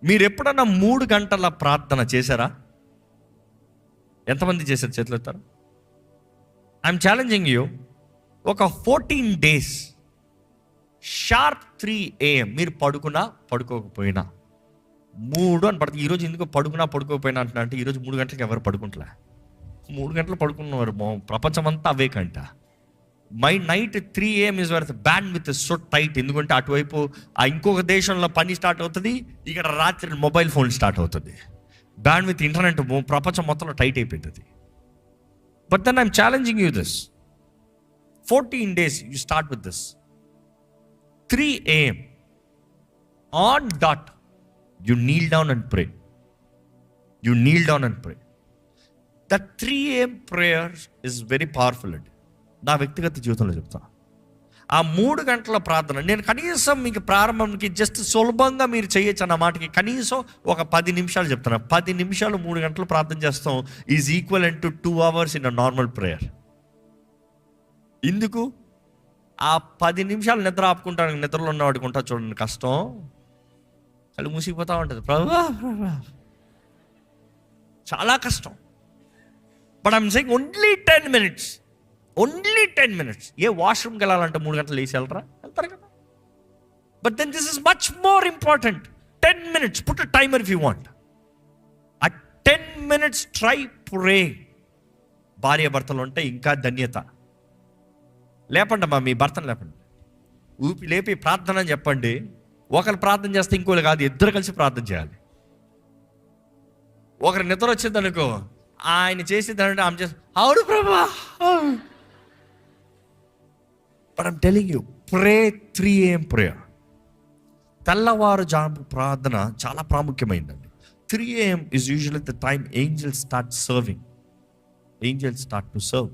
మీరు ఎప్పుడన్నా 3 గంటల ప్రార్థన చేశారా? ఎంతమంది చేశారు? చేతులు ఎత్తారు. I'm challenging you. ఒక 14 days షార్ప్ 3 AM మీరు పడుకున్నా పడుకోకపోయినా 3 అని పడుతుంది. ఈరోజు ఎందుకు పడుకోకపోయినా అంటున్నా అంటే ఈరోజు 3 గంటలకు ఎవరు పడుకుంటలే. 3 గంటలు పడుకున్నవారు ప్రపంచం అంతా అవేకంట. My night 3 AM is worth bandwidth so tight. ఎందుకంటే అటువైపు ఇంకొక దేశంలో పని స్టార్ట్ అవుతుంది, ఇక్కడ రాత్రి మొబైల్ ఫోన్ స్టార్ట్ అవుతుంది. బ్యాండ్ విత్ ఇంటర్నెట్ ప్రపంచం మొత్తంలో టైట్ అయిపోతుంది. But then I'm challenging you this 14 days you start with this 3 AM on dot you kneel down and pray. You kneel down and pray. That 3 AM prayer is very powerful అండి. నా వ్యక్తిగత జీవితంలో చెప్తా. ఆ 3 గంటల ప్రార్థన నేను కనీసం మీకు ప్రారంభంకి జస్ట్ సులభంగా మీరు చేయొచ్చు అన్న మాటకి కనీసం ఒక 10 నిమిషాలు చెప్తాను. 10 నిమిషాలు 3 గంటలు ప్రార్థన చేస్తాం is equal to 2 hours in a normal prayer. ఎందుకు? ఆ 10 నిమిషాలు నిద్ర ఆపుకుంటాను. నిద్రలో ఉన్నవాడికి ఉంటా చూడండి కష్టం, కళ్ళు మూసిపోతూ ఉంటుంది. చాలా కష్టం. But I'm saying only 10 minutes. Only 10 minutes. ఏ వాష్రూమ్కి వెళ్ళాలంటే 3 గంటలు లేచి వెళ్తారు కదా. But then this is much more important. 10 minutes. Put a timer if you want. ఆ 10 minutes ట్రై ప్రే. భార్య భర్తలు ఉంటే ఇంకా ధన్యత. లేపండి అమ్మా, మీ భర్తను లేపండి, ఊపి లేపి ప్రార్థన అని చెప్పండి. ఒకరు ప్రార్థన చేస్తే ఇంకోళ్ళు కాదు, ఇద్దరు కలిసి ప్రార్థన చేయాలి. ఒకరు నిద్ర వచ్చింది అనుకో, ఆయన చేసేదానంటే ఆమె చేసి అవును ప్రభా. But I'm telling you, pray 3 AM prayer. తెల్లవారుజాము ప్రార్థన చాలా ప్రాముఖ్యమైందండి. 3 AM is usually the time angels start serving. Angels start to serve.